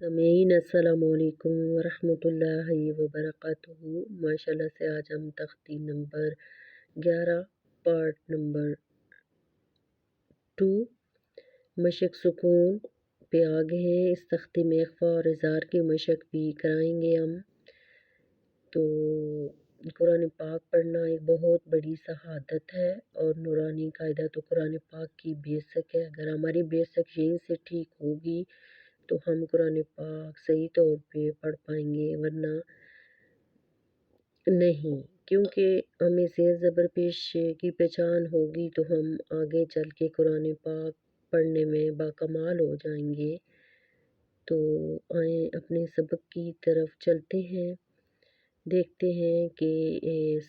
سامعین السلام علیکم ورحمۃ اللہ وبرکاتہ۔ ماشاءاللہ سے آج ہم تختی نمبر 11 پارٹ نمبر 2 مشق سکون پہ آگے ہیں۔ اس تختی میں اخفاء اور اظہار کی مشق بھی کرائیں گے ہم۔ تو قرآن پاک پڑھنا ایک بہت بڑی شہادت ہے اور نورانی قاعدہ تو قرآن پاک کی بیسک ہے۔ اگر ہماری بیسک یہیں سے ٹھیک ہوگی تو ہم قرآن پاک صحیح طور پہ پڑھ پائیں گے، ورنہ نہیں، کیونکہ ہمیں زیر زبر پیش کی پہچان ہوگی تو ہم آگے چل کے قرآن پاک پڑھنے میں باکمال ہو جائیں گے۔ تو آئیں اپنے سبق کی طرف چلتے ہیں، دیکھتے ہیں کہ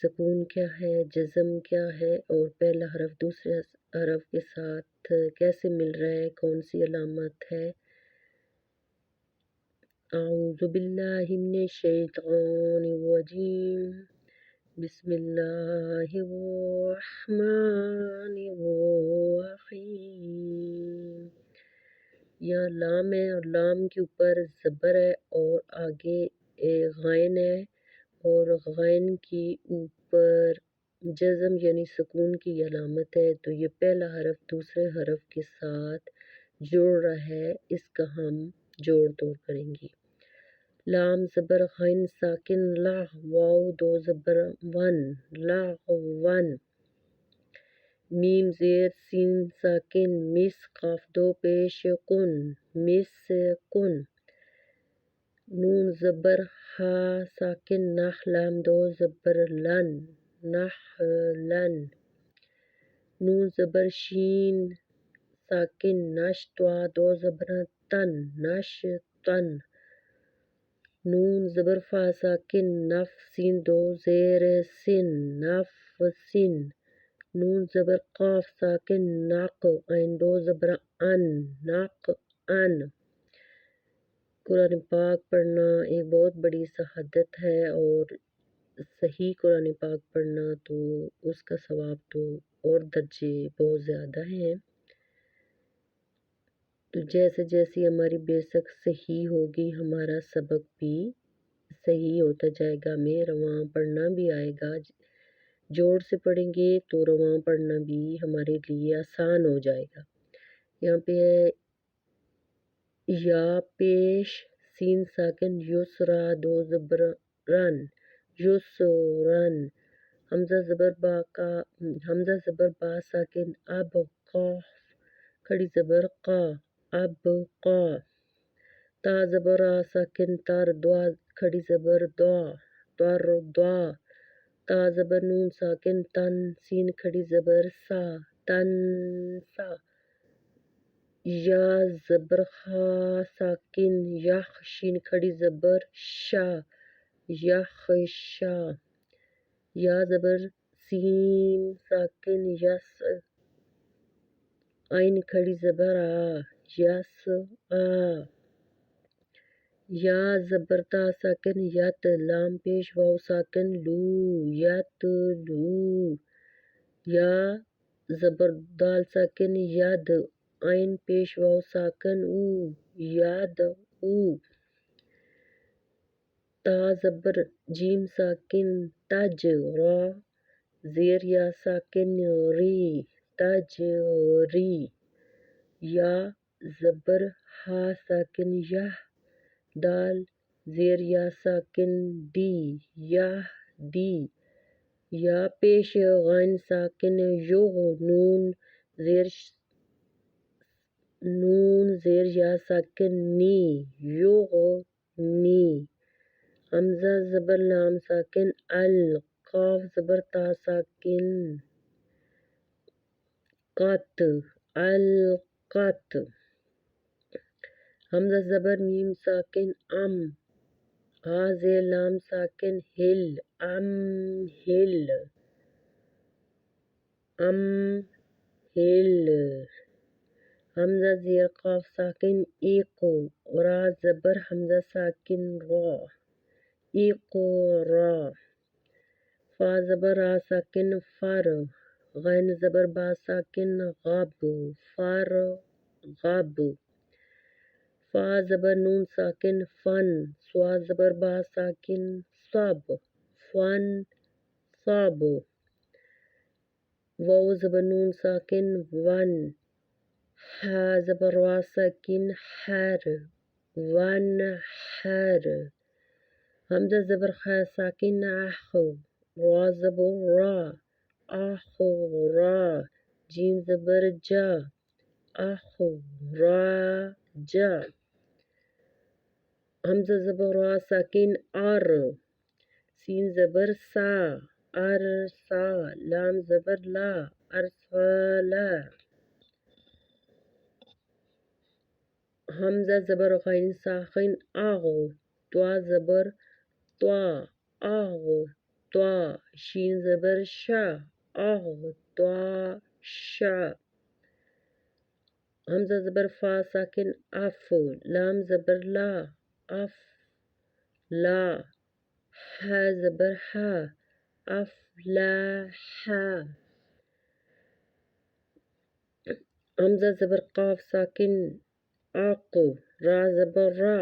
سکون کیا ہے، جزم کیا ہے اور پہلا حرف دوسرے حرف کے ساتھ کیسے مل رہا ہے، کون سی علامت ہے۔ اعوذ باللہ من الشیطان الرجیم، بسم اللہ الرحمن الرحیم۔ یہاں لام ہے اور لام کے اوپر زبر ہے اور آگے غائن ہے اور غائن کے اوپر جزم یعنی سکون کی علامت ہے، تو یہ پہلا حرف دوسرے حرف کے ساتھ جڑ رہا ہے، اس کا ہم جوڑ توڑ کریں گے۔ لام زبر غین ساکن لا، واو دو زبر ون، لا ون۔ میم زیر سین ساکن مس، قاف دو پیش کن، مس کن۔ نون زبر ہا ساکن نح، لام دو زبر لن، نح لن۔ نون زبر شین ساکن نش، توا دو زبر تن، نش تن۔ نون زبر فا ساکن نف، سین دو زیر سن، نف سن۔ نون زبر قاف ساکن نق، عین دو زبر ان، نق ان۔ قرآن پاک پڑھنا ایک بہت بڑی شہادت ہے اور صحیح قرآن پاک پڑھنا تو اس کا ثواب تو اور درجے بہت زیادہ ہیں۔ تو جیسے جیسی ہماری بیسک صحیح ہوگی ہمارا سبق بھی صحیح ہوتا جائے گا، ہمیں رواں پڑھنا بھی آئے گا۔ جوڑ سے پڑھیں گے تو رواں پڑھنا بھی ہمارے لیے آسان ہو جائے گا۔ یہاں پہ ہے یا پیش سین ساکن یسرا دو زبر رن، یسرن۔ حمزہ زبر با کا، حمزہ زبر با ساکن اب، قاف کھڑی زبر قا، اب قا۔ تا زبر آ ساکن تر، دوا کھڑی زبر دعا، تر دعا۔ تا زبر نون ساکن تن، سین کھڑی زبر سا، تن سا۔ یا زبر خا ساکن یخ، شین کھڑی زبر شا، یخ شا۔ یا زبر سین ساکن یس، عین کھڑی زبر آ، یس آ۔ یا زبر تا ساکن یت، لام پیش واو ساکن لو، یت لو۔ یا زبر دال ساکن ید، عین پیش واو ساکن او، ید او۔ تا زبر جیم ساکن تج، را زیر یا ساکن ری، تج ری۔ یا زبر ہا ساکن یہ، دال زیر یا ساکن دی، یہ دی۔ یا پیش غین ساکن یغ، نون زیر یا ساکن نی، یغ نی۔ حمزہ زبر لام ساکن ال، قاف زبر تا ساکن قط، القط۔ حمزہ زبر میم ساکن ام، ہا زیر لام ساکن ہل، ام ہل، ام ہل۔ حمزہ زیر قاف ساکن ایق، را زبر حمزہ ساکن را، اقرا۔ فا زبر را ساکن فر، غین زبر با ساکن غب، فرغب۔ فا زبر نون ساکن فن، سوا زبر با ساکن صب، فن صب، واو زبر نون ساکن ون، حا زبر وا ساکن حر، ون حر، حمزة زبر خا ساکن أخ، را زبر را، أخ را، جيم زبر جا، أخ را جا، حمزة زبر را ساکن أر، سين زبر سا، أرسا، لام زبر لا، أرسلا، حمزة زبر غين ساكن أغ، طوا زبر طوا، أغ طوا، شين زبر شا، أغ طوا شا، حمزة زبر فا ساكن أف، لام زبر لا، أف لا، حا زبر حا، أف لا حا، حمزة زبر قاف ساكن أق، را زبر را،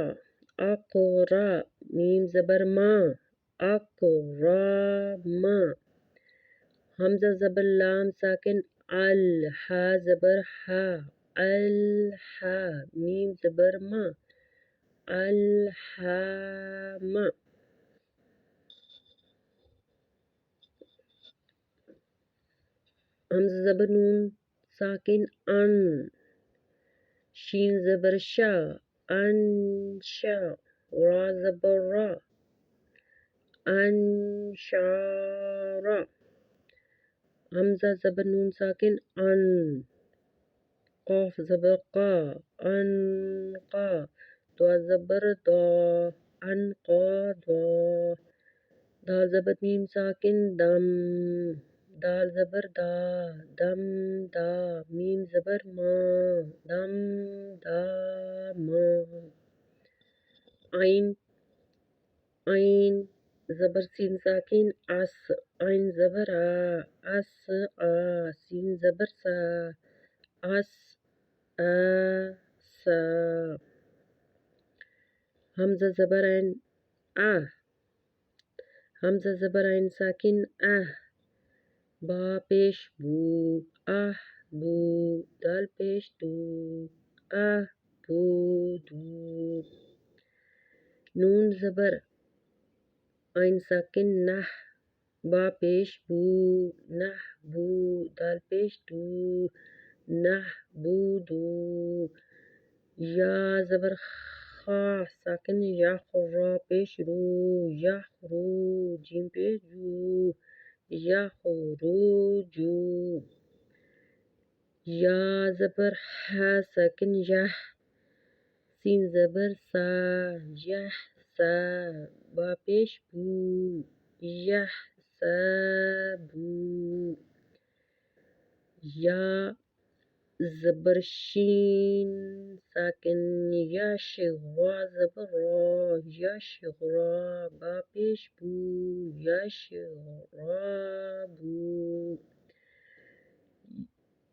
أقرا، ميم زبر ما، أكرم، حمزة زبر لام ساكن ال، حا زبر حا، الحا، ميم زبر ما، الحام، حمزة زبر نون ساكن أن، شين زبر شا، أنشا، را زبر را، أنشارا، حمزة زبر نون ساكن أن، قاف زبر قا، أنقا، ضاد زبر ضا، أنقا ضا، دال زبر ميم ساكن دم، دال زبر دا، دم دا، ميم زبر ما، دم دا ما، عين عين زبر سين ساكن أس، عين زبر آ، أس آ، سين زبر سا، أس آ سا، حمزة زبر عين أه، حمزة زبر عين ساكن أه، با پیش بو، أه بو، دال پیش دو، أه بو دو، نون زبر عين ساكن نه، با پیش بو، نه بو، دال پیش دو، نه بودو، یا زبر خا ساکن یخ، را پیش رو، یخرو، جیم پیش جو، یخرجو، یا زبر ح ساکن يه، سين زبر سا، يحسا، با پیش بو، يحسبو، یا زبر شين ساكن يش، را زبر را، يشغرا، با پیش بو، يشربو،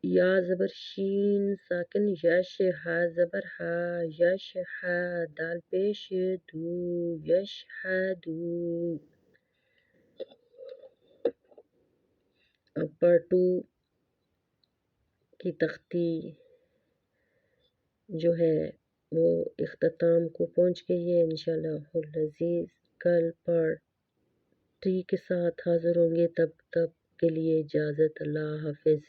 یا زبر شين ساكن يش، ها زبر ها، يشحا، دال پیش دو، يشحدو، اب پارٹ 2 کی تختی جو ہے وہ اختتام کو پہنچ گئی ہے. انشاءاللہ العزیز کل پارٹ 3 کے ساتھ حاضر ہوں گے. تب تک کے لیے اجازت. اللہ حافظ.